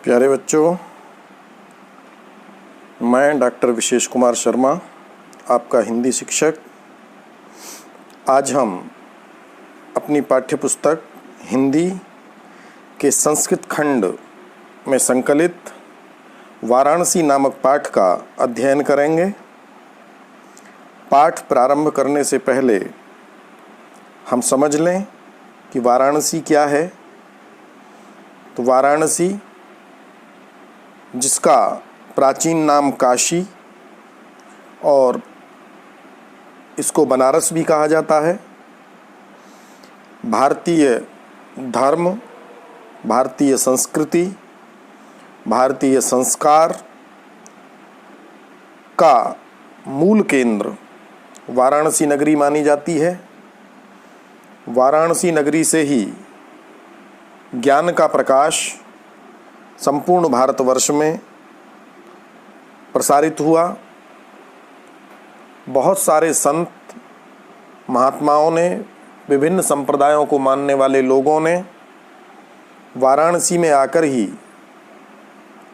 प्यारे बच्चों, मैं डॉक्टर विशेष कुमार शर्मा, आपका हिंदी शिक्षक। आज हम अपनी पाठ्यपुस्तक हिंदी के संस्कृत खंड में संकलित वाराणसी नामक पाठ का अध्ययन करेंगे। पाठ प्रारंभ करने से पहले हम समझ लें कि वाराणसी क्या है। तो वाराणसी, जिसका प्राचीन नाम काशी और इसको बनारस भी कहा जाता है, भारतीय धर्म, भारतीय संस्कृति, भारतीय संस्कार का मूल केंद्र वाराणसी नगरी मानी जाती है। वाराणसी नगरी से ही ज्ञान का प्रकाश संपूर्ण भारतवर्ष में प्रसारित हुआ। बहुत सारे संत महात्माओं ने, विभिन्न संप्रदायों को मानने वाले लोगों ने वाराणसी में आकर ही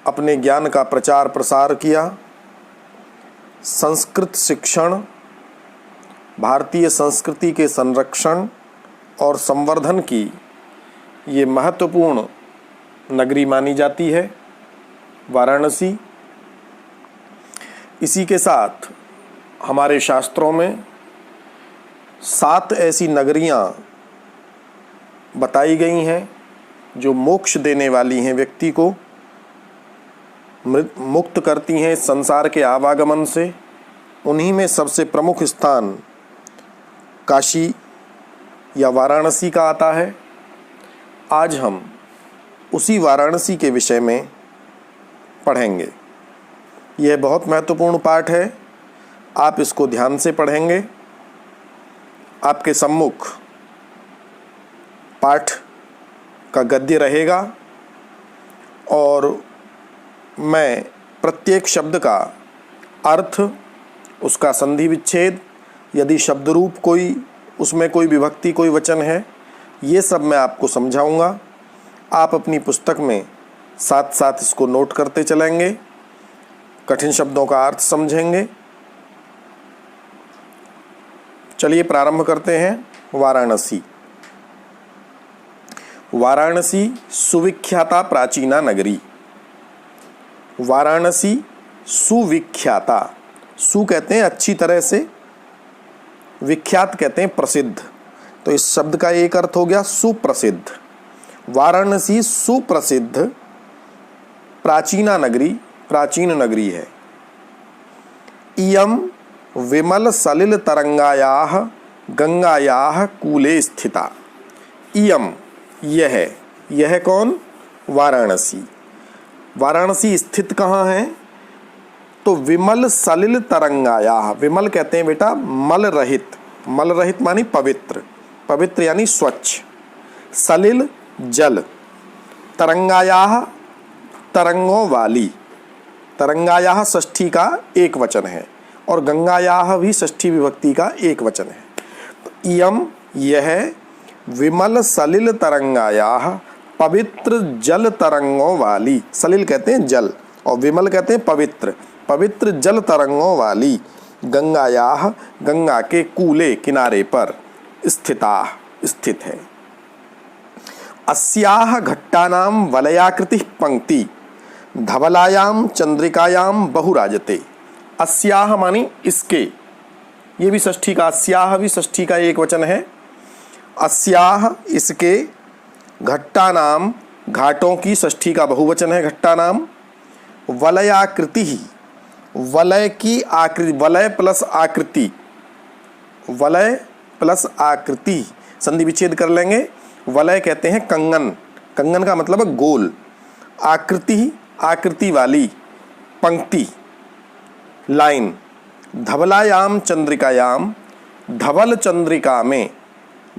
अपने ज्ञान का प्रचार प्रसार किया। संस्कृत शिक्षण, भारतीय संस्कृति के संरक्षण और संवर्धन की ये महत्वपूर्ण नगरी मानी जाती है वाराणसी। इसी के साथ हमारे शास्त्रों में 7 ऐसी नगरियां बताई गई हैं जो मोक्ष देने वाली हैं, व्यक्ति को मुक्त करती हैं संसार के आवागमन से। उन्हीं में सबसे प्रमुख स्थान काशी या वाराणसी का आता है। आज हम उसी वाराणसी के विषय में पढ़ेंगे। यह बहुत महत्वपूर्ण पाठ है, आप इसको ध्यान से पढ़ेंगे। आपके सम्मुख पाठ का गद्य रहेगा और मैं प्रत्येक शब्द का अर्थ, उसका संधि विच्छेद, यदि शब्द रूप कोई, उसमें कोई विभक्ति, कोई वचन है, ये सब मैं आपको समझाऊंगा। आप अपनी पुस्तक में साथ साथ इसको नोट करते चलेंगे, कठिन शब्दों का अर्थ समझेंगे। चलिए प्रारंभ करते हैं। वाराणसी। वाराणसी सुविख्याता प्राचीना नगरी। वाराणसी सुविख्याता, सु कहते हैं अच्छी तरह से, विख्यात कहते हैं प्रसिद्ध। तो इस शब्द का एक अर्थ हो गया सुप्रसिद्ध। वाराणसी सुप्रसिद्ध प्राचीना नगरी, प्राचीन नगरी है। इयं विमल सलिल तरंगायाः गंगायाः कूले स्थिता। इयं, यह कौन? वाराणसी। वाराणसी स्थित कहाँ है? तो विमल सलिल तरंगायाः, विमल कहते हैं बेटा मल रहित, मल रहित मानी पवित्र, पवित्र यानी स्वच्छ, सलिल जल, तरंगायाः तरंगों वाली, तरंगायाः षष्ठी का एक वचन है और गंगायाः भी षष्ठी विभक्ति का एक वचन है। तो इयं, यह विमल सलिल तरंगायाः, पवित्र जल तरंगों वाली, सलिल कहते हैं जल और विमल कहते हैं पवित्र, पवित्र जल तरंगों वाली गंगायाः, गंगा के कूले किनारे पर स्थिता, स्थित है। अस्याः घट्टानां वलयाकृति पंक्ति धवलायां चंद्रिकायां बहुराजते। अस्याः मानी इसके, ये भी षष्ठी का, अस्याः भी षष्ठी का एक वचन है। अस्याः इसके, घट्टानां घाटों की षष्ठी का बहुवचन है घट्टानां, वलयाकृति, वलय की आकृति, वलय प्लस आकृति, वलय प्लस आकृति, संधि विच्छेद कर लेंगे। वलय कहते हैं कंगन, कंगन का मतलब है गोल, आकृति, आकृति वाली, पंक्ति, लाइन। धवलायाम चंद्रिकायाम, धवल चंद्रिका में,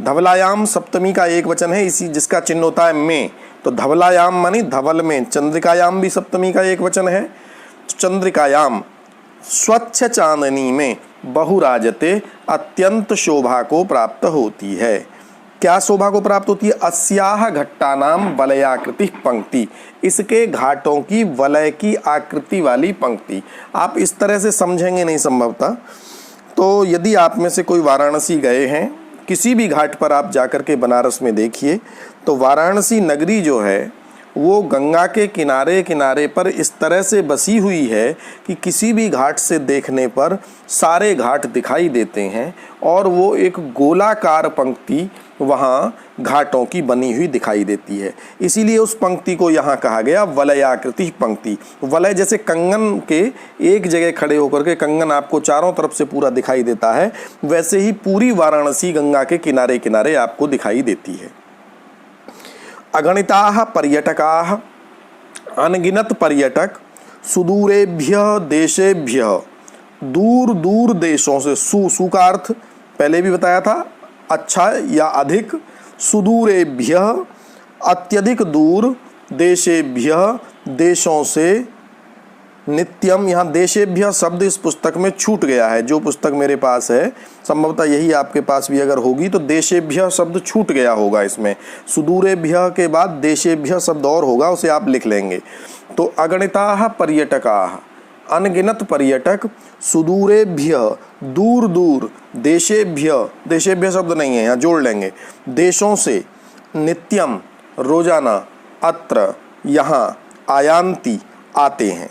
धवलायाम सप्तमी का एक वचन है, इसी जिसका चिन्ह होता है में। तो धवलायाम मानी धवल में, चंद्रिकायाम भी सप्तमी का एक वचन है। चंद्रिकायाम स्वच्छ चांदनी में बहुराजते, अत्यंत शोभा को प्राप्त होती है। क्या शोभा को प्राप्त होती है? अस्याह घट्टानाम वलयाकृति पंक्ति, इसके घाटों की वलय की आकृति वाली पंक्ति। आप इस तरह से समझेंगे नहीं संभवतः। तो यदि आप में से कोई वाराणसी गए हैं, किसी भी घाट पर आप जाकर के बनारस में देखिए, तो वाराणसी नगरी जो है वो गंगा के किनारे किनारे पर इस तरह से बसी हुई है कि किसी भी घाट से देखने पर सारे घाट दिखाई देते हैं और वो एक गोलाकार पंक्ति वहाँ घाटों की बनी हुई दिखाई देती है। इसीलिए उस पंक्ति को यहाँ कहा गया वलयाकृति पंक्ति। वलय जैसे कंगन के एक जगह खड़े होकर के कंगन आपको चारों तरफ से पूरा दिखाई देता है, वैसे ही पूरी वाराणसी गंगा के किनारे किनारे आपको दिखाई देती है। अगणिताः पर्यटकाः, अनगिनत पर्यटक सुदूरेभ्यः देशेभ्यः, दूर दूर देशों से, सु का अर्थ पहले भी बताया था अच्छा या अधिक, सुदूरेभ्यः अत्यधिक दूर, देशेभ्यः देशों से, नित्यम, यहाँ देशेभ्यः शब्द इस पुस्तक में छूट गया है। जो पुस्तक मेरे पास है, संभवतः यही आपके पास भी अगर होगी तो देशेभ्यः शब्द छूट गया होगा इसमें। सुदूरेभ्यः के बाद देशेभ्यः शब्द और होगा, उसे आप लिख लेंगे। तो अगणिताः पर्यटकाः, अनगिनत पर्यटक, सुदूरेभ्यः दूर दूर, देशेभ्यः, देशेभ्यः शब्द नहीं है यहाँ, जोड़ लेंगे, देशों से, नित्यम रोजाना, अत्र यहाँ, आयान्ति आते हैं।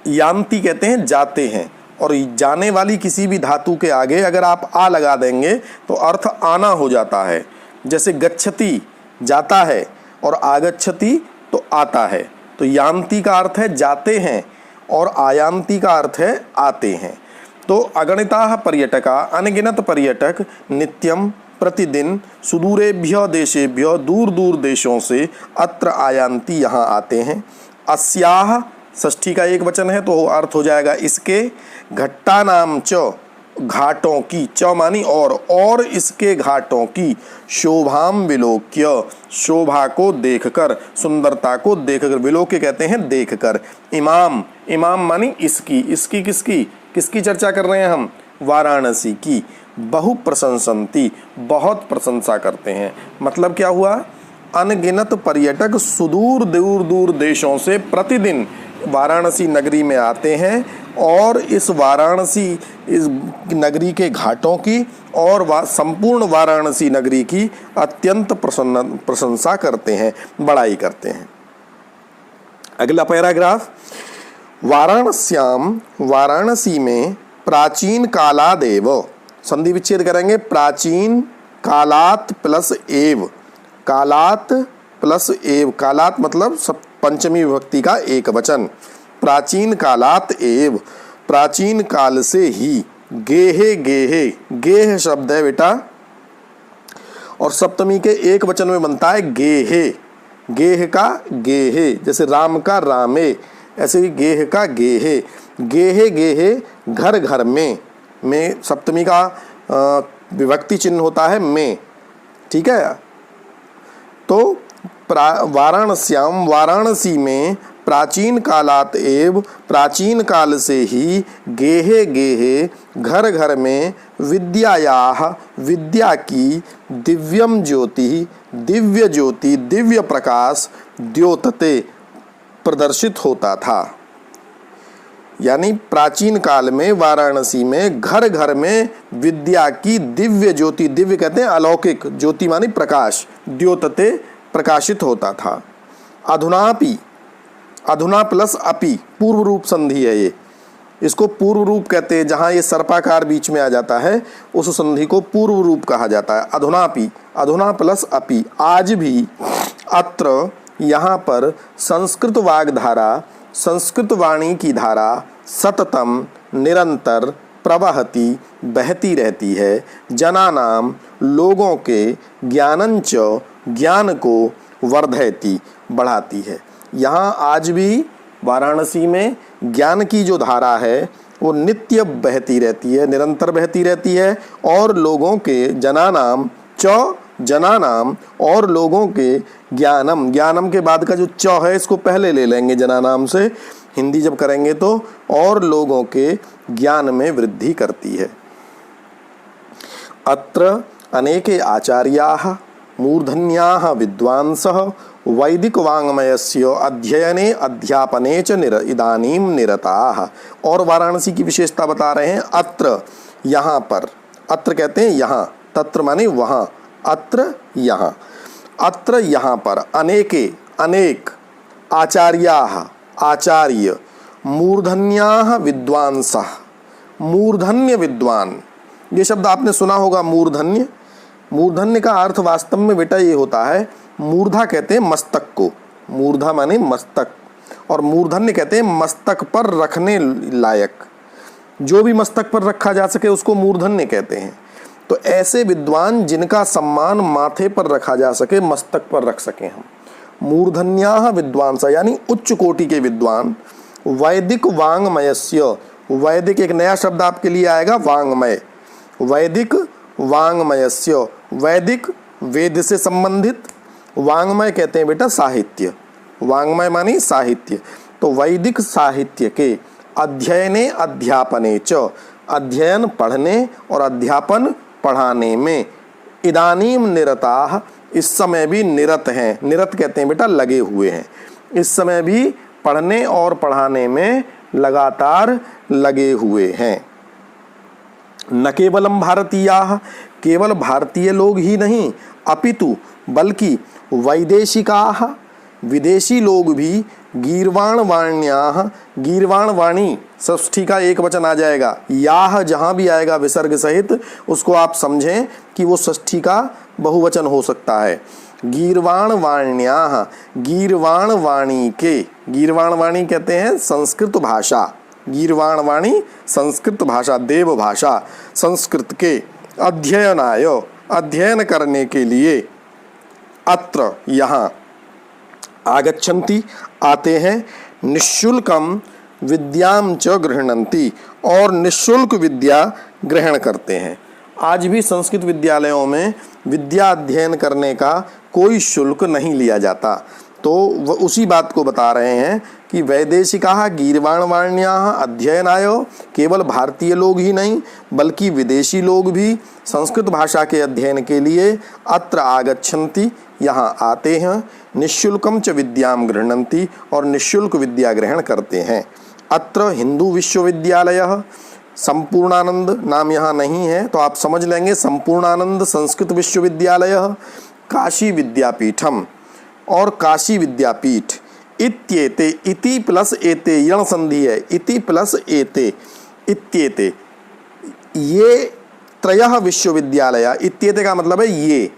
यान्ति कहते हैं जाते हैं, और जाने वाली किसी भी धातु के आगे अगर आप आ लगा देंगे तो अर्थ आना हो जाता है। जैसे गच्छति जाता है और आगच्छति तो आता है। तो यान्ति का अर्थ है जाते हैं और आयान्ति का अर्थ है आते हैं। तो अगणिताः पर्यटका, अनगिनत पर्यटक, नित्यम प्रतिदिन, सुदूरेभ्यः देशेभ्यः दूर दूर देशों से, अत्र आयान्ति यहाँ आते हैं। अस्याः षष्ठी का एक वचन है तो अर्थ हो जाएगा इसके, घट्टानाम च घाटों की, च मानी और इसके घाटों की, शोभाम विलोक्य शोभा को देखकर, सुंदरता को देखकर, विलोक्य कहते हैं देखकर। इमाम, इमाम मानी इसकी, इसकी किसकी, किसकी चर्चा कर रहे हैं हम? वाराणसी की। बहु प्रशंसन्ति बहुत प्रशंसा करते हैं। मतलब क्या हुआ? अनगिनत पर्यटक सुदूर दूर दूर देशों से प्रतिदिन वाराणसी नगरी में आते हैं और इस वाराणसी, इस नगरी के घाटों की और संपूर्ण वाराणसी नगरी की अत्यंत प्रशंसा करते हैं, बड़ाई करते हैं। अगला पैराग्राफ, वाराणस्याम, वाराणसी में, प्राचीन कालादेव, संधि विच्छेद करेंगे, प्राचीन कालात प्लस एव, कालात प्लस एव, कालात मतलब सब पंचमी विभक्ति का एक वचन, प्राचीन कालात एव, प्राचीन काल से ही, गेहे गेहे, गेह शब्द है बेटा और सप्तमी के एक वचन में बनता है गेहे, गेह का गेहे, जैसे राम का रामे, ऐसे ही गेह का गेहे, गेहे गेहे घर घर में सप्तमी का विभक्ति चिन्ह होता है में, ठीक है। तो वाराणस्याम, वाराणसी में, प्राचीन कालात एव, प्राचीन काल से ही, गेहे गेहे घर घर में, विद्यायाः विद्या की, दिव्यम ज्योति दिव्य ज्योति, दिव्य प्रकाश, द्योतते प्रदर्शित होता था। यानी प्राचीन काल में वाराणसी में घर घर में विद्या की दिव्य ज्योति, दिव्य कहते हैं अलौकिक, ज्योति मानी प्रकाश, द्योतते प्रकाशित होता था। अधुनापि, अधुना प्लस अपि पूर्व रूप संधि है ये, इसको पूर्व रूप कहते हैं। जहाँ ये सर्पाकार बीच में आ जाता है उस संधि को पूर्व रूप कहा जाता है। अधुनापि, अधुना प्लस अपि, आज भी, अत्र यहाँ पर, संस्कृत वाग्धारा, संस्कृत वाणी की धारा, सततम निरंतर, प्रवहति बहती रहती है, जनानाम लोगों के, ज्ञानंच ज्ञान को, वर्धयति बढ़ाती है। यहाँ आज भी वाराणसी में ज्ञान की जो धारा है वो नित्य बहती रहती है, निरंतर बहती रहती है और लोगों के, जनानाम च, जनानाम और लोगों के, ज्ञानम, ज्ञानम के बाद का जो च है इसको पहले ले लेंगे जनानाम से, हिंदी जब करेंगे तो, और लोगों के ज्ञान में वृद्धि करती है। अत्र अनेके आचार्याः मूर्धन्याः विद्वांसः वैदिक वाङ्मयस्य अध्ययने अध्यापने च इदानीं निरताः। और वाराणसी की विशेषता बता रहे हैं। अत्र, यहाँ पर, अत्र कहते हैं यहाँ, तत्र माने वहाँ, अत्र यहाँ, अत्र यहाँ पर अनेके अनेक आचार्याः आचार्य मूर्धन्याः विद्वांसः मूर्धन्य विद्वान, ये शब्द आपने सुना होगा मूर्धन्य। मूर्धन्य का अर्थ वास्तव में बेटा ये होता है, मूर्धा कहते हैं मस्तक को, मूर्धा माने मस्तक, और मूर्धन्य कहते हैं मस्तक पर रखने लायक, जो भी मस्तक पर रखा जा सके उसको मूर्धन्य कहते हैं। तो ऐसे विद्वान जिनका सम्मान माथे पर रखा जा सके, मस्तक पर रख सके हम, मूर्धन्याः विद्वांस यानी उच्च कोटि के विद्वान। वैदिक वाङ्मयस्य, वैदिक एक नया शब्द आपके लिए आएगा, वाङ्मय, वैदिक वाङ्मयस्य, वैदिक वेद से संबंधित, वाङ्मय कहते हैं बेटा साहित्य, वाङ्मय मानी साहित्य। तो वैदिक साहित्य के अध्ययने अध्यापने च, अध्ययन पढ़ने और अध्यापन पढ़ाने में, इदानीम निरताः, इस समय भी निरत हैं। निरत कहते हैं बेटा लगे हुए हैं, इस समय भी पढ़ने और पढ़ाने में लगातार लगे हुए हैं। न केवलम भारतीयाः, केवल भारतीय लोग ही नहीं, अपितु बल्कि वैदेशिकाः, विदेशी लोग भी, गीर्वाण वाण्याः, गीर्वाण वाणी षष्ठी का एक वचन आ जाएगा, याह जहाँ भी आएगा विसर्ग सहित उसको आप समझें कि वो षष्ठी का बहुवचन हो सकता है। गीर्वाण वाण्याः, गीर्वाण वाणी के, गीर्वाण वाणी कहते हैं संस्कृत भाषा, गीर्वाण वाणी संस्कृत भाषा, देव भाषा, संस्कृत के, अध्ययनाय, अध्ययन करने के लिए, अत्र यहाँ, आगच्छन्ति आते हैं, निःशुल्कम विद्याम च गृह्णन्ति, और निःशुल्क विद्या ग्रहण करते हैं। आज भी संस्कृत विद्यालयों में विद्या अध्ययन करने का कोई शुल्क नहीं लिया जाता। तो वह उसी बात को बता रहे हैं कि वैदेशिकाः गीर्वाण वाण्याः अध्ययनाय, केवल भारतीय लोग ही नहीं बल्कि विदेशी लोग भी संस्कृत भाषा के अध्ययन के लिए अत्र आगच्छन्ति, यहाँ आते हैं, निःशुल्कम च विद्याम गृह्णन्ति, और निःशुल्क विद्या ग्रहण करते हैं। अत्र हिंदू विश्वविद्यालयः, संपूर्णानंद नाम यहाँ नहीं है तो आप समझ लेंगे, संपूर्णानंद संस्कृत विश्वविद्यालयः, काशी विद्यापीठम और काशी विद्यापीठ, इत्येते, इति प्लस एते यण संधि है, इति प्लस एते, इत्येते, ये त्रयः विश्वविद्यालया, इत्येते का मतलब है ये,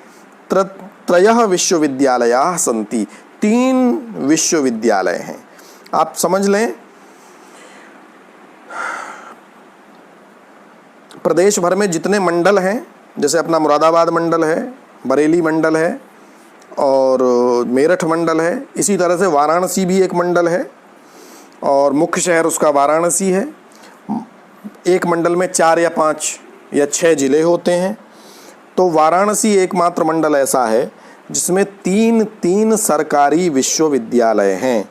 त्रयः विश्वविद्यालयाः सन्ति, 3 विश्वविद्यालय हैं। आप समझ लें प्रदेश भर में जितने मंडल हैं, जैसे अपना मुरादाबाद मंडल है, बरेली मंडल है और मेरठ मंडल है, इसी तरह से वाराणसी भी एक मंडल है और मुख्य शहर उसका वाराणसी है। एक मंडल में 4 या 5 या 6 जिले होते हैं। तो वाराणसी एकमात्र मंडल ऐसा है जिसमें 3 सरकारी विश्वविद्यालय हैं,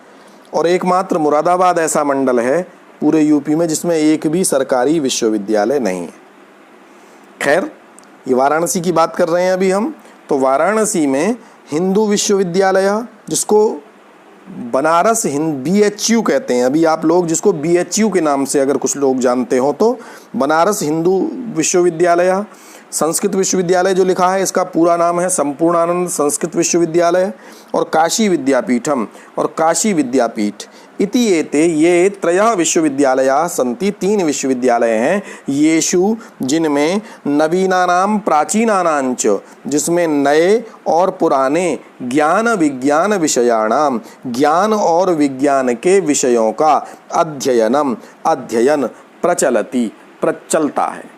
और एकमात्र मुरादाबाद ऐसा मंडल है पूरे यूपी में जिसमें एक भी सरकारी विश्वविद्यालय नहीं है। खैर, ये वाराणसी की बात कर रहे हैं अभी हम। तो वाराणसी में हिंदू विश्वविद्यालय, जिसको बनारस BHU कहते हैं, अभी आप लोग जिसको BHU के नाम से अगर कुछ लोग जानते हो तो बनारस हिंदू विश्वविद्यालय। संस्कृत विश्वविद्यालय जो लिखा है इसका पूरा नाम है संपूर्णानंद संस्कृत विश्वविद्यालय, और काशी विद्यापीठम और काशी विद्यापीठ, इति एते, ये त्रयः विश्वविद्यालयाः सन्ति, 3 विश्वविद्यालय हैं, येषु जिनमें नवीनानां प्राचीनानां च, जिसमें नए और पुराने, ज्ञान विज्ञान विषयाणाम, ज्ञान और विज्ञान के विषयों का अध्ययन प्रचलति, प्रचलता है।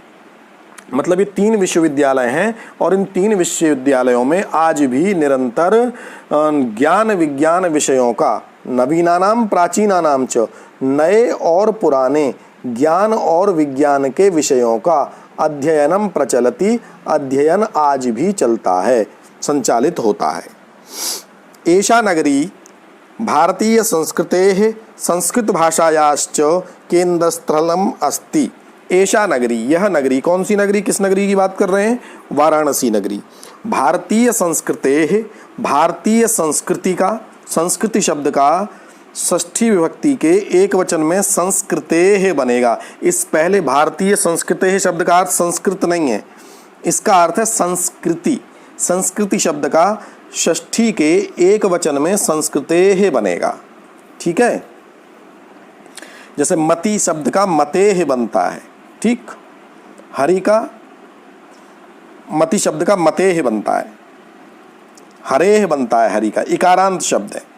मतलब ये 3 विश्वविद्यालय हैं और इन 3 विश्वविद्यालयों में आज भी निरंतर ज्ञान विज्ञान विषयों का, नवीनानाम प्राचीनानाम च, नए और पुराने ज्ञान और विज्ञान के विषयों का अध्ययनम प्रचलति, अध्ययन आज भी चलता है, संचालित होता है। एषा नगरी भारतीय संस्कृतेः संस्कृत भाषायाश्च केंद्रस्थलम अस्ति, एषा नगरी, यह नगरी, कौन सी नगरी, किस नगरी की बात कर रहे हैं, वाराणसी नगरी। भारतीय संस्कृतेः, भारतीय संस्कृति का, संस्कृति शब्द का षष्ठी विभक्ति के एक वचन में संस्कृतेः बनेगा। इस पहले भारतीय संस्कृतेः शब्द का अर्थ संस्कृत नहीं है, इसका अर्थ है संस्कृति। संस्कृति शब्द का षष्ठी के एक वचन में संस्कृतेः बनेगा, ठीक है। जैसे मति शब्द का मतेः बनता है, ठीक। हरि का मति शब्द का मतेः बनता है, हरेः बनता है, हरि का इकारांत शब्द है।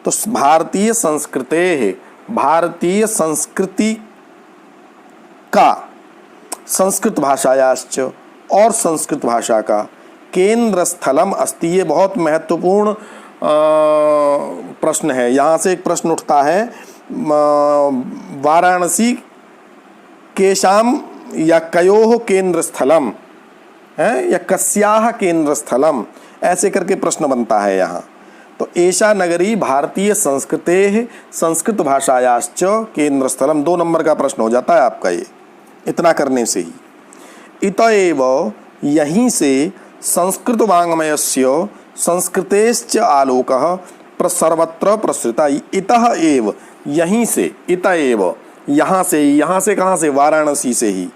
तो भारतीय संस्कृतेः, भारतीय संस्कृति का, संस्कृत भाषायाश्च, और संस्कृत भाषा का केंद्र स्थलम अस्ति। ये बहुत महत्वपूर्ण प्रश्न है। यहाँ से एक प्रश्न उठता है, वाराणसी केशाम या कयोः केंद्र स्थलम है, या कस्याः केंद्र स्थलम, ऐसे करके प्रश्न बनता है यहाँ। तो एषा नगरी भारतीय संस्कृतेः संस्कृत भाषायाश्च केंद्र स्थलम, 2 नंबर का प्रश्न हो जाता है आपका ये, इतना करने से ही। इतएव, यहीं से संस्कृत वाङ्मयस्य संस्कृतेश्च आलोकः सर्वत्र प्रसृता। इतः एव, यहीं से, इतएव, यहाँ से कहाँ से, वाराणसी से ही,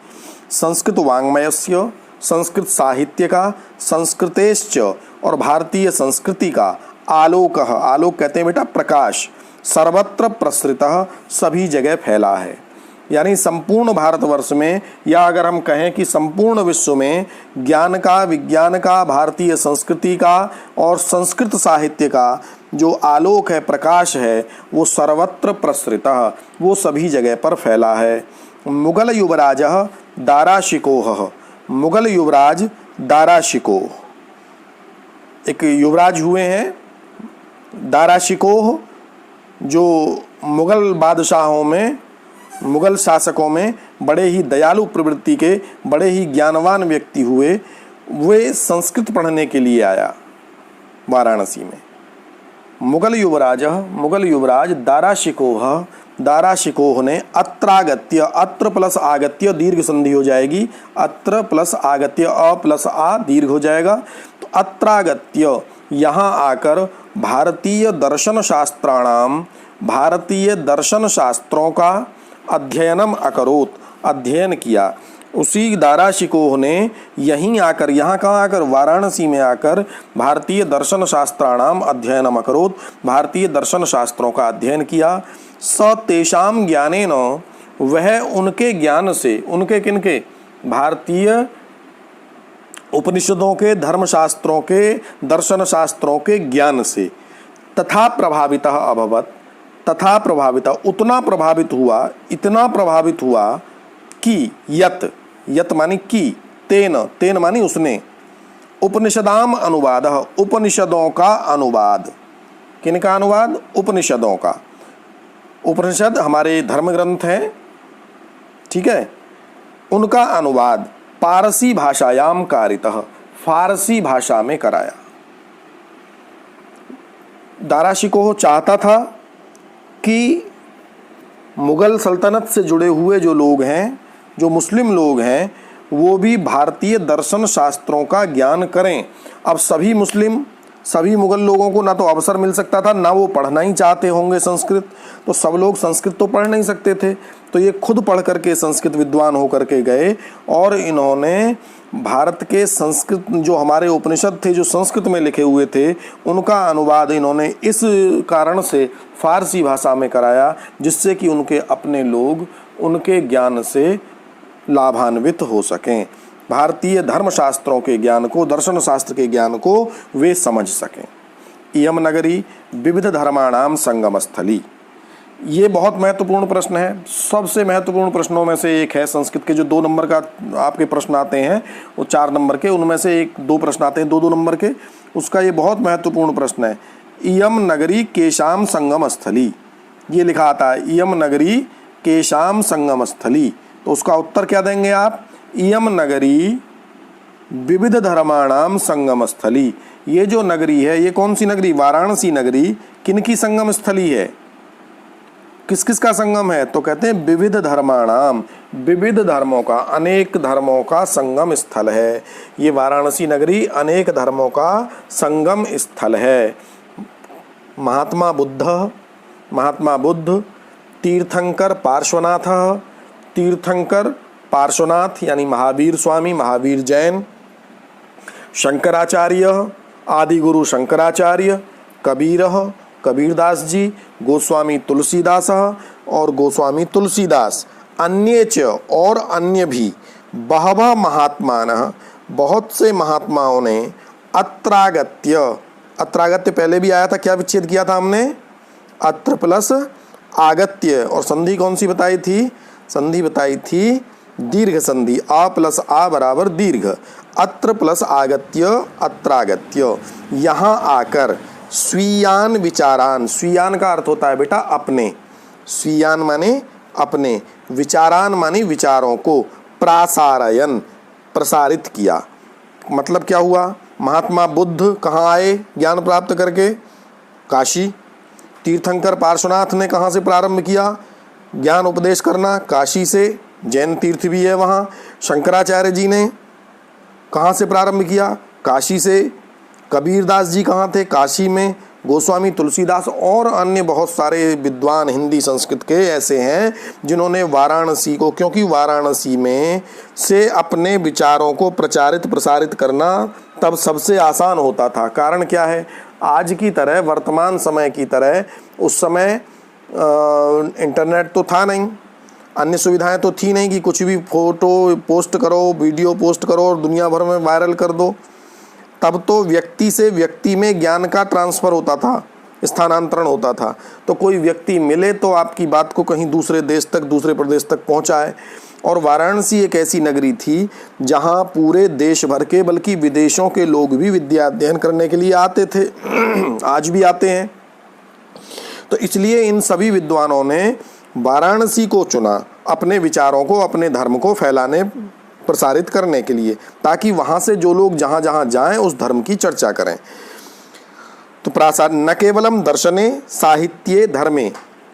संस्कृत वाङ्मयस्य, संस्कृत साहित्य का, संस्कृतेश्च, और भारतीय संस्कृति का, आलोकः, आलोक कहते हैं बेटा प्रकाश, सर्वत्र प्रसृतः, सभी जगह फैला है। यानी संपूर्ण भारतवर्ष में, या अगर हम कहें कि संपूर्ण विश्व में ज्ञान का, विज्ञान का, भारतीय संस्कृति का और संस्कृत साहित्य का जो आलोक है, प्रकाश है, वो सर्वत्र प्रसृतः, वो सभी जगह पर फैला है। मुगल युवराजः दाराशिकोह, मुगल युवराज दाराशिकोह, एक युवराज हुए हैं दाराशिकोह, जो मुगल बादशाहों में, मुगल शासकों में बड़े ही दयालु प्रवृत्ति के, बड़े ही ज्ञानवान व्यक्ति हुए। वे संस्कृत पढ़ने के लिए आया वाराणसी में। मुगल युवराज दाराशिकोह, दाराशिकोह ने अत्रागत्य, अत्र प्लस आगत्य दीर्घ संधि हो जाएगी, अत्र प्लस आगत्य, अ प्लस आ दीर्घ हो जाएगा। तो अत्रागत्य, यहाँ आकर भारतीय दर्शन शास्त्राणाम, भारतीय दर्शन शास्त्रों का अध्ययनम अकरोत, अध्ययन किया। उसी दाराशिकोह ने यहीं आकर, यहाँ कहाँ आकर, वाराणसी में आकर भारतीय दर्शन शास्त्राणाम अध्ययनम अकरोत, भारतीय दर्शन शास्त्रों का अध्ययन किया। स तेषाम ज्ञानेन, वह उनके ज्ञान से, उनके किनके, भारतीय उपनिषदों के, धर्मशास्त्रों के, दर्शन शास्त्रों के ज्ञान से, तथा प्रभावितः अभवत्, तथा प्रभावित, उतना प्रभावित हुआ, इतना प्रभावित हुआ कि यत, यत मानी कि, तेन, तेन मानी उसने, उपनिषदाम अनुवाद, उपनिषदों का अनुवाद, किनका अनुवाद, उपनिषदों का। उपनिषद हमारे धर्म ग्रंथ हैं, ठीक है, उनका अनुवाद पारसी भाषायाम कारितः, फारसी भाषा में कराया। दाराशिकोह चाहता था कि मुगल सल्तनत से जुड़े हुए जो लोग हैं, जो मुस्लिम लोग हैं, वो भी भारतीय दर्शन शास्त्रों का ज्ञान करें। अब सभी मुस्लिम, सभी मुगल लोगों को ना तो अवसर मिल सकता था, ना वो पढ़ना ही चाहते होंगे संस्कृत, तो सब लोग संस्कृत तो पढ़ नहीं सकते थे। तो ये खुद पढ़ करके संस्कृत विद्वान होकर के गए और इन्होंने भारत के संस्कृत, जो हमारे उपनिषद थे जो संस्कृत में लिखे हुए थे, उनका अनुवाद इन्होंने इस कारण से फारसी भाषा में कराया, जिससे कि उनके अपने लोग उनके ज्ञान से लाभान्वित हो सकें, भारतीय धर्मशास्त्रों के ज्ञान को, दर्शन शास्त्र के ज्ञान को वे समझ सकें। इयम नगरी विविध धर्माणाम संगम स्थली, ये बहुत महत्वपूर्ण प्रश्न है, सबसे महत्वपूर्ण प्रश्नों में से एक है। संस्कृत के जो 2 नंबर का आपके प्रश्न आते हैं, वो 4 नंबर के, उनमें से 1-2 प्रश्न आते हैं 2-2 नंबर के, उसका ये बहुत महत्वपूर्ण प्रश्न है। इयम नगरी केशाम संगम स्थली, ये लिखा आता है इयम नगरी केशाम संगम स्थली, तो उसका उत्तर क्या देंगे आप, इयम नगरी विविध धर्माणाम संगम स्थली। ये जो नगरी है, ये कौन सी नगरी, वाराणसी नगरी, किनकी संगम स्थली है, किस किस का संगम है? तो कहते हैं विविध धर्माणाम, विविध धर्मों का, अनेक धर्मों का संगम स्थल है। ये वाराणसी नगरी अनेक धर्मों का संगम स्थल है। महात्मा बुद्ध, तीर्थंकर पार्श्वनाथ, तीर्थंकर पार्श्वनाथ यानी महावीर स्वामी, महावीर जैन, शंकराचार्य, आदिगुरु शंकराचार्य, कबीरदास जी, गोस्वामी तुलसीदास और गोस्वामी तुलसीदास, अन्य च और अन्य भी, बहवः महात्मानः बहुत से महात्माओं ने, अत्रागत्य पहले भी आया था, क्या विच्छेद किया था हमने? अत्र प्लस आगत्य, और संधि कौन सी बताई थी? संधि बताई थी दीर्घ संधि, आ प्लस आ बराबर दीर्घ, अत्र प्लस आगत्य अत्रागत्य, यहाँ आकर स्वीयान विचारान, स्वीयान का अर्थ होता है बेटा अपने, स्वीयान माने अपने, विचारान माने विचारों को, प्रासारयन प्रसारित किया। मतलब क्या हुआ? महात्मा बुद्ध कहाँ आए ज्ञान प्राप्त करके? काशी। तीर्थंकर पार्श्वनाथ ने कहाँ से प्रारंभ किया ज्ञान उपदेश करना? काशी से, जैन तीर्थ भी है वहाँ। शंकराचार्य जी ने कहाँ से प्रारंभ किया? काशी से। कबीरदास जी कहाँ थे? काशी में। गोस्वामी तुलसीदास और अन्य बहुत सारे विद्वान हिंदी संस्कृत के ऐसे हैं जिन्होंने वाराणसी को, क्योंकि वाराणसी में से अपने विचारों को प्रचारित प्रसारित करना तब सबसे आसान होता था। कारण क्या है? आज की तरह, वर्तमान समय की तरह उस समय इंटरनेट तो था नहीं, अन्य सुविधाएं तो थी नहीं कि कुछ भी फोटो पोस्ट करो, वीडियो पोस्ट करो और दुनिया भर में वायरल कर दो। तब तो व्यक्ति से व्यक्ति में ज्ञान का ट्रांसफ़र होता था, स्थानांतरण होता था। तो कोई व्यक्ति मिले तो आपकी बात को कहीं दूसरे देश तक, दूसरे प्रदेश तक पहुंचाए। और वाराणसी एक ऐसी नगरी थी जहां पूरे देश भर के, बल्कि विदेशों के लोग भी विद्या अध्ययन करने के लिए आते थे, आज भी आते हैं। तो इसलिए इन सभी विद्वानों ने वाराणसी को चुना अपने विचारों को, अपने धर्म को फैलाने, प्रसारित करने के लिए, ताकि वहाँ से जो लोग जहाँ जहाँ जाएं उस धर्म की चर्चा करें। तो प्रासार न केवलम दर्शने साहित्ये धर्मे,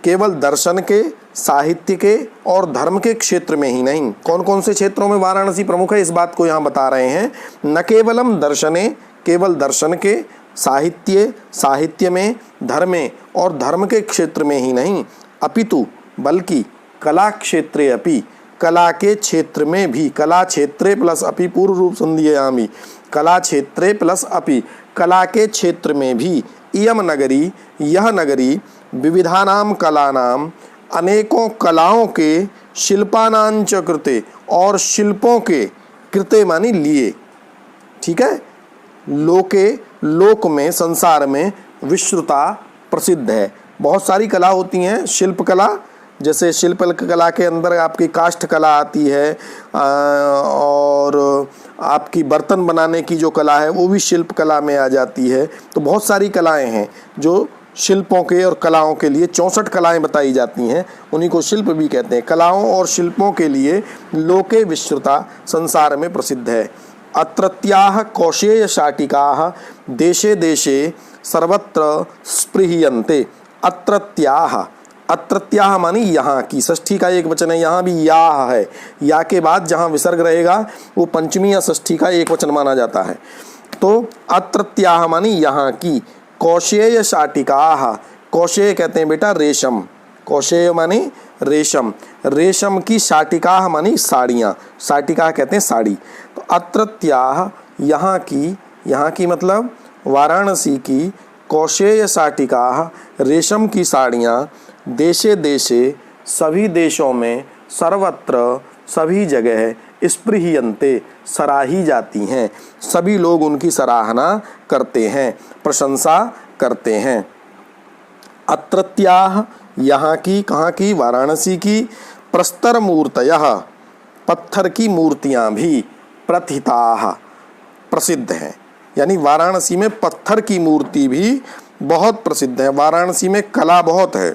केवल दर्शन के, साहित्य के और धर्म के क्षेत्र में ही नहीं, कौन कौन से क्षेत्रों में वाराणसी प्रमुख है इस बात को यहाँ बता रहे हैं। न केवलम दर्शने, केवल दर्शन के, साहित्य में, धर्मे और धर्म के क्षेत्र में ही नहीं, अपितु बल्कि कला क्षेत्रे अपि, कला के क्षेत्र में भी, कला क्षेत्रे प्लस अपि पूर्व रूप संधियामि, कला क्षेत्रे प्लस अपि, कला के क्षेत्र में भी, इयम नगरी, यह नगरी, विविधानाम कलानाम, अनेकों कलाओं के, शिल्पानां च कृते और शिल्पों के, कृते मानी लिए, ठीक है, लोके लोक में, संसार में, विश्रुता प्रसिद्ध है। बहुत सारी कला होती हैं। शिल्प कला, जैसे शिल्प कला के अंदर आपकी काष्ठ कला आती है, और आपकी बर्तन बनाने की जो कला है वो भी शिल्प कला में आ जाती है। तो बहुत सारी कलाएं हैं जो शिल्पों के और कलाओं के लिए, 64 कलाएं बताई जाती हैं, उन्हीं को शिल्प भी कहते हैं। कलाओं और शिल्पों के लिए लोके विश्रुता, संसार में प्रसिद्ध है। अत्रत्याः कौशेय शाटिकाः देशे देशे सर्वत्र स्पृह्यन्ते। अत्रत्याः, अत्रत्याः मानी यहाँ की, षष्ठी का एक वचन है, यहाँ भी याह है। या के बाद जहाँ विसर्ग रहेगा वो पंचमी या षष्ठी का एक वचन माना जाता है। तो अत्रत्याः मानी यहाँ की, कौशेय शाटिकाः, कौशेय कहते हैं बेटा रेशम, कौशेय मानी रेशम, रेशम की, शाटिकाः मानी साड़ियाँ, शाटिका कहते हैं साड़ी। तो अत्रत्याः यहाँ की मतलब वाराणसी की, कौशेय शाटिकाः रेशम की साड़ियाँ, देशे देशे सभी देशों में, सर्वत्र सभी जगह, स्पृह्यन्ते सराही जाती हैं, सभी लोग उनकी सराहना करते हैं, प्रशंसा करते हैं। अत्रत्याः यहाँ की, कहाँ की? वाराणसी की, प्रस्तर मूर्तयः पत्थर की मूर्तियाँ भी, प्रथिताः प्रसिद्ध हैं। यानी वाराणसी में पत्थर की मूर्ति भी बहुत प्रसिद्ध है। वाराणसी में कला बहुत है।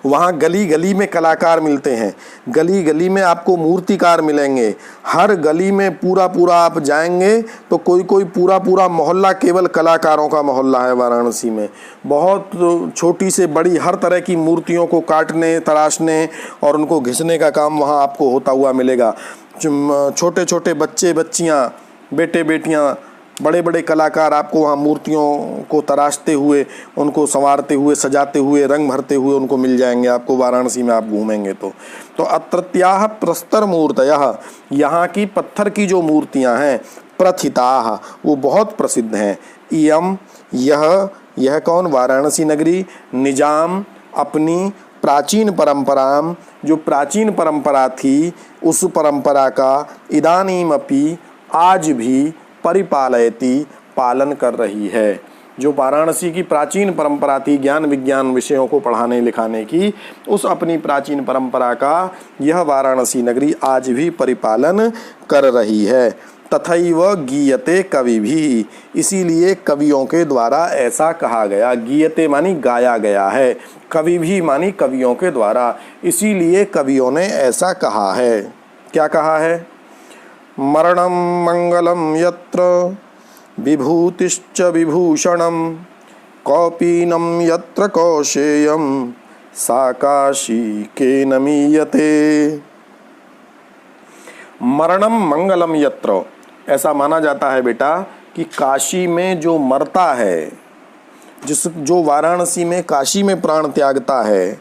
वहाँ गली गली में कलाकार मिलते हैं, गली गली में आपको मूर्तिकार मिलेंगे। हर गली में पूरा पूरा आप जाएंगे तो कोई कोई पूरा पूरा मोहल्ला केवल कलाकारों का मोहल्ला है वाराणसी में। बहुत छोटी से बड़ी हर तरह की मूर्तियों को काटने, तराशने और उनको घिसने का काम वहाँ आपको होता हुआ मिलेगा। छोटे छोटे बच्चे बच्चियाँ, बेटे बेटियाँ, बड़े बड़े कलाकार आपको वहाँ मूर्तियों को तराशते हुए, उनको संवारते हुए, सजाते हुए, रंग भरते हुए उनको मिल जाएंगे आपको वाराणसी में आप घूमेंगे तो अत्रत्याः प्रस्तर मूर्तयः, यहाँ की पत्थर की जो मूर्तियाँ हैं, प्रथिताः, वो बहुत प्रसिद्ध हैं। इयम, यह कौन? वाराणसी नगरी, निजाम, अपनी प्राचीन परंपराम, जो प्राचीन परंपरा थी उस परंपरा का इदानीमपि, आज भी, परिपालयति, पालन कर रही है। जो वाराणसी की प्राचीन परंपरा थी ज्ञान विज्ञान विषयों को पढ़ाने लिखाने की, उस अपनी प्राचीन परंपरा का यह वाराणसी नगरी आज भी परिपालन कर रही है। तथैव गीयते कवि भी, इसीलिए कवियों के द्वारा ऐसा कहा गया। गीयते मानी गाया गया है, कवि भी मानी कवियों के द्वारा, इसीलिए कवियों ने ऐसा कहा है। क्या कहा है? मरणं मंगलम यत्र विभूतिश्च विभूषणं, कौपीनं यत्र कौशेयं सा काशी केन मीयते। मरणम मंगलम यत्र, ऐसा माना जाता है बेटा कि काशी में जो मरता है, जो वाराणसी में काशी में प्राण त्यागता है,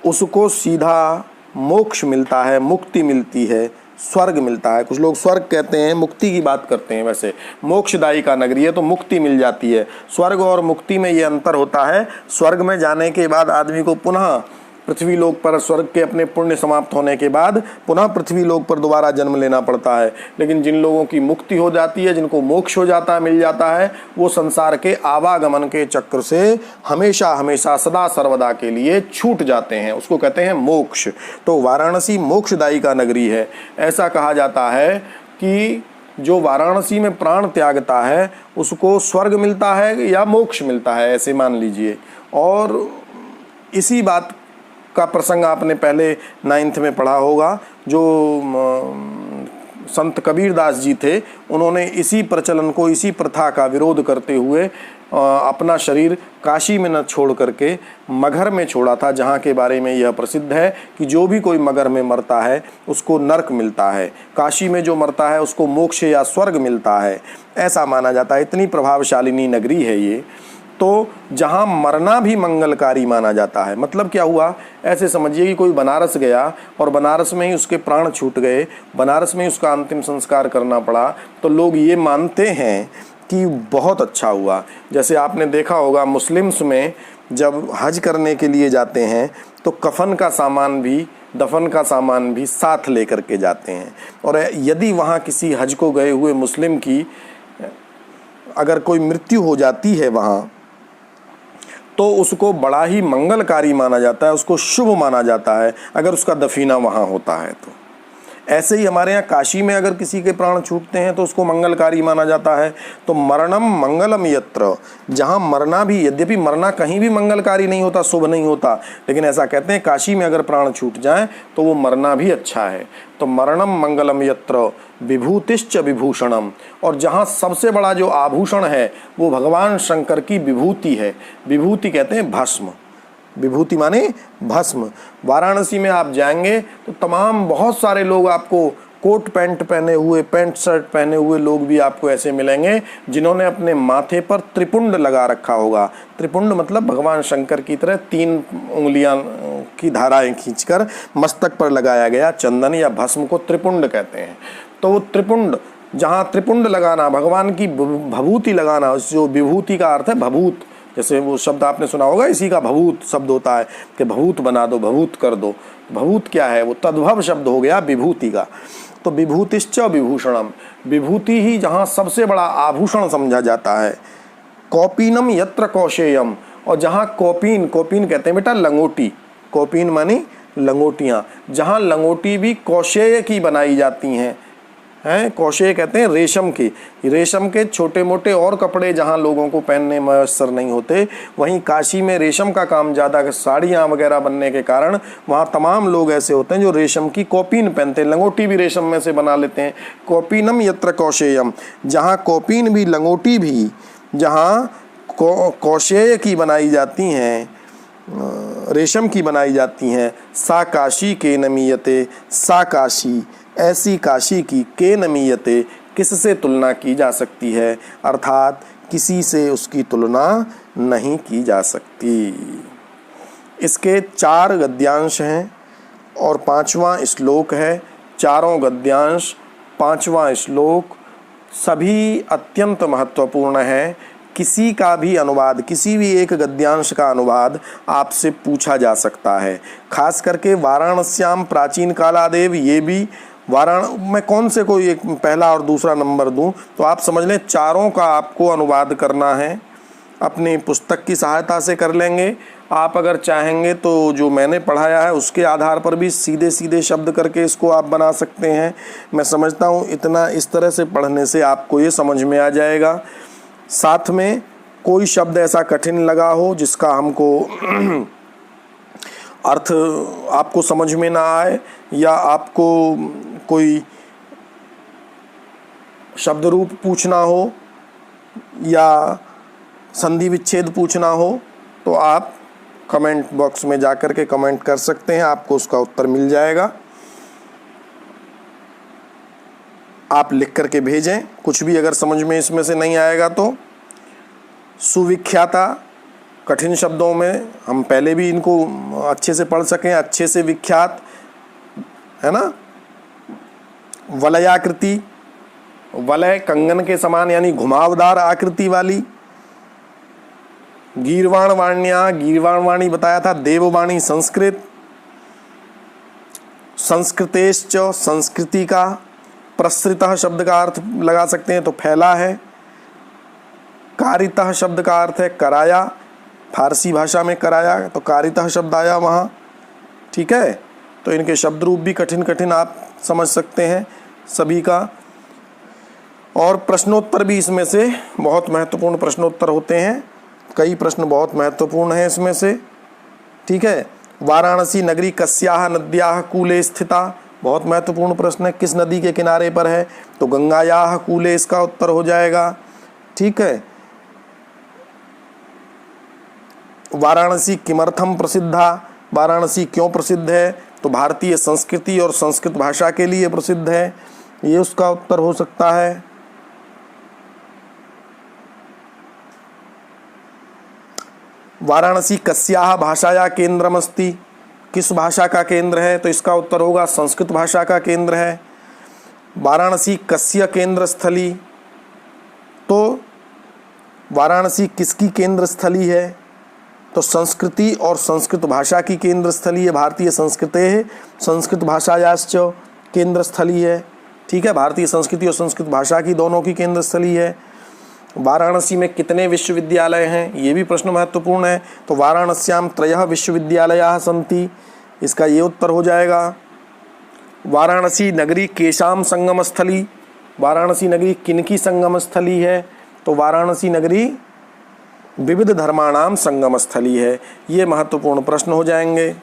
उसको सीधा मोक्ष मिलता है, मुक्ति मिलती है, स्वर्ग मिलता है। कुछ लोग स्वर्ग कहते हैं, मुक्ति की बात करते हैं। वैसे मोक्षदायी का नगरी है तो मुक्ति मिल जाती है। स्वर्ग और मुक्ति में ये अंतर होता है। स्वर्ग में जाने के बाद आदमी को पुनः पृथ्वी लोक पर, स्वर्ग के अपने पुण्य समाप्त होने के बाद पुनः पृथ्वी लोक पर दोबारा जन्म लेना पड़ता है। लेकिन जिन लोगों की मुक्ति हो जाती है, जिनको मोक्ष हो जाता है, मिल जाता है, वो संसार के आवागमन के चक्र से हमेशा हमेशा सदा सर्वदा के लिए छूट जाते हैं। उसको कहते हैं मोक्ष। तो वाराणसी मोक्षदायी का नगरी है। ऐसा कहा जाता है कि जो वाराणसी में प्राण त्यागता है उसको स्वर्ग मिलता है या मोक्ष मिलता है, ऐसे मान लीजिए। और इसी बात का प्रसंग आपने पहले 9th में पढ़ा होगा। जो संत कबीरदास जी थे, उन्होंने इसी प्रचलन को, इसी प्रथा का विरोध करते हुए अपना शरीर काशी में न छोड़ करके मगहर में छोड़ा था, जहाँ के बारे में यह प्रसिद्ध है कि जो भी कोई मगहर में मरता है उसको नरक मिलता है, काशी में जो मरता है उसको मोक्ष या स्वर्ग मिलता है, ऐसा माना जाता है। इतनी प्रभावशालिनी नगरी है ये। तो जहाँ मरना भी मंगलकारी माना जाता है। मतलब क्या हुआ? ऐसे समझिए कि कोई बनारस गया और बनारस में ही उसके प्राण छूट गए, बनारस में ही उसका अंतिम संस्कार करना पड़ा, तो लोग ये मानते हैं कि बहुत अच्छा हुआ। जैसे आपने देखा होगा मुस्लिम्स में जब हज करने के लिए जाते हैं तो कफन का सामान भी, दफन का सामान भी साथ लेकर के जाते हैं। और यदि वहाँ किसी हज को गए हुए मुस्लिम की अगर कोई मृत्यु हो जाती है वहाँ, तो उसको बड़ा ही मंगलकारी माना जाता है, उसको शुभ माना जाता है अगर उसका दफीना वहाँ होता है तो। ऐसे ही हमारे यहाँ काशी में अगर किसी के प्राण छूटते हैं तो उसको मंगलकारी माना जाता है। तो मरणम मंगलम यत्र, जहाँ मरना भी, यद्यपि मरना कहीं भी मंगलकारी नहीं होता, शुभ नहीं होता, लेकिन ऐसा कहते हैं काशी में अगर प्राण छूट जाए तो वो मरना भी अच्छा है। तो मरणम मंगलम यत्र विभूतिश्च विभूषणम, और जहाँ सबसे बड़ा जो आभूषण है वो भगवान शंकर की विभूति है। विभूति कहते हैं भस्म, विभूति माने भस्म। वाराणसी में आप जाएंगे तो तमाम बहुत सारे लोग आपको कोट पैंट पहने हुए, पैंट शर्ट पहने हुए लोग भी आपको ऐसे मिलेंगे जिन्होंने अपने माथे पर त्रिपुंड लगा रखा होगा। त्रिपुंड मतलब भगवान शंकर की तरह 3 उंगलियां की धाराएं खींचकर मस्तक पर लगाया गया चंदन या भस्म को त्रिपुंड कहते हैं। तो वो त्रिपुंड, जहाँ त्रिपुंड लगाना, भगवान की भभूति लगाना, जो विभूति का अर्थ है भभूत, जैसे वो शब्द आपने सुना होगा, इसी का भभूत शब्द होता है कि भभूत बना दो, भभूत कर दो। भभूत क्या है? वो तद्भव शब्द हो गया विभूति का। तो विभूतिश्च विभूषणम, विभूति ही जहाँ सबसे बड़ा आभूषण समझा जाता है। कौपीनम यत्र कौशेयम, और जहाँ कौपीन, कौपीन कहते हैं बेटा लंगोटी, कौपीन मानी लंगोटियाँ, जहाँ लंगोटी भी कौशेय की बनाई जाती हैं, हैं। कौशेय कहते हैं रेशम के छोटे मोटे और कपड़े जहाँ लोगों को पहनने मयस्सर नहीं होते, वहीं काशी में रेशम का काम ज़्यादा, साड़ियाँ वगैरह बनने के कारण वहाँ तमाम लोग ऐसे होते हैं जो रेशम की कौपीन पहनते हैं। लंगोटी भी रेशम में से बना लेते हैं। कौपीनम यत्र कौशेयम, जहाँ कौपीन भी, लंगोटी भी जहाँ कौशेय की बनाई जाती हैं, रेशम की बनाई जाती हैं। सा काशी के नमीयते, सा काशी, ऐसी काशी की, के नमीयते, किससे तुलना की जा सकती है, अर्थात किसी से उसकी तुलना नहीं की जा सकती। इसके 4 गद्यांश हैं और 5वां श्लोक है। चारों गद्यांश, 5वां श्लोक सभी अत्यंत महत्वपूर्ण है। किसी का भी अनुवाद, किसी भी एक गद्यांश का अनुवाद आपसे पूछा जा सकता है। खास करके वाराणस्याम प्राचीन कालादेव, ये भी मैं कौन से कोई एक पहला और दूसरा नंबर दूं, तो आप समझ लें चारों का आपको अनुवाद करना है। अपनी पुस्तक की सहायता से कर लेंगे। आप अगर चाहेंगे तो जो मैंने पढ़ाया है उसके आधार पर भी सीधे सीधे शब्द करके इसको आप बना सकते हैं। मैं समझता हूँ इतना इस तरह से पढ़ने से आपको ये समझ में आ जाएगा। साथ में कोई शब्द ऐसा कठिन लगा हो जिसका हमको अर्थ आपको समझ में ना आए, या आपको कोई शब्द रूप पूछना हो या संधि विच्छेद पूछना हो, तो आप कमेंट बॉक्स में जाकर के कमेंट कर सकते हैं, आपको उसका उत्तर मिल जाएगा। आप लिख करके भेजें। कुछ भी अगर समझ में इसमें से नहीं आएगा तो सुविख्याता, कठिन शब्दों में हम पहले भी इनको अच्छे से पढ़ सकें, अच्छे से विख्यात है ना। वलयाकृति, वलय कंगन के समान यानी घुमावदार आकृति वाली। गीर्वाण वाण्या, गीर्वाण वाणी बताया था। देववाणी संस्कृत, संस्कृतेश्च संस्कृति का। प्रसृतः शब्द का अर्थ लगा सकते हैं तो फैला है। कारितः शब्द का अर्थ है कराया, फारसी भाषा में कराया तो कारितः शब्द आया वहाँ, ठीक है। तो इनके शब्द रूप भी कठिन कठिन आप समझ सकते हैं सभी का। और प्रश्नोत्तर भी इसमें से बहुत महत्वपूर्ण प्रश्नोत्तर होते हैं। कई प्रश्न बहुत महत्वपूर्ण हैं इसमें से, ठीक है। वाराणसी नगरी कस्याः नद्याः कूले स्थिता, बहुत महत्वपूर्ण प्रश्न है। किस नदी के किनारे पर है, तो गंगायाः कूले इसका उत्तर हो जाएगा, ठीक है। वाराणसी किमर्थम प्रसिद्धा, वाराणसी क्यों प्रसिद्ध है, तो भारतीय संस्कृति और संस्कृत भाषा के लिए प्रसिद्ध है, ये उसका उत्तर हो सकता है। वाराणसी कस्याः भाषाया केंद्रमस्ति, किस भाषा का केंद्र है, तो इसका उत्तर होगा संस्कृत भाषा का केंद्र है। वाराणसी कस्य केंद्र स्थली, तो वाराणसी किसकी केंद्र स्थली है, तो संस्कृति और संस्कृत भाषा की केंद्र स्थली है। भारतीय संस्कृते संस्कृत भाषायाश्च केंद्र स्थली है, ठीक है। भारतीय संस्कृति और संस्कृत भाषा की दोनों की केंद्र स्थली है। वाराणसी में कितने विश्वविद्यालय हैं, ये भी प्रश्न महत्वपूर्ण है। तो वाराणस्याम त्रयः विश्वविद्यालयाः सन्ति, इसका ये उत्तर हो जाएगा। वाराणसी नगरी केशाम संगम स्थली, वाराणसी नगरी किनकी संगम स्थली है, तो वाराणसी नगरी विविध धर्माणाम संगम स्थली है। ये महत्वपूर्ण प्रश्न हो जाएंगे।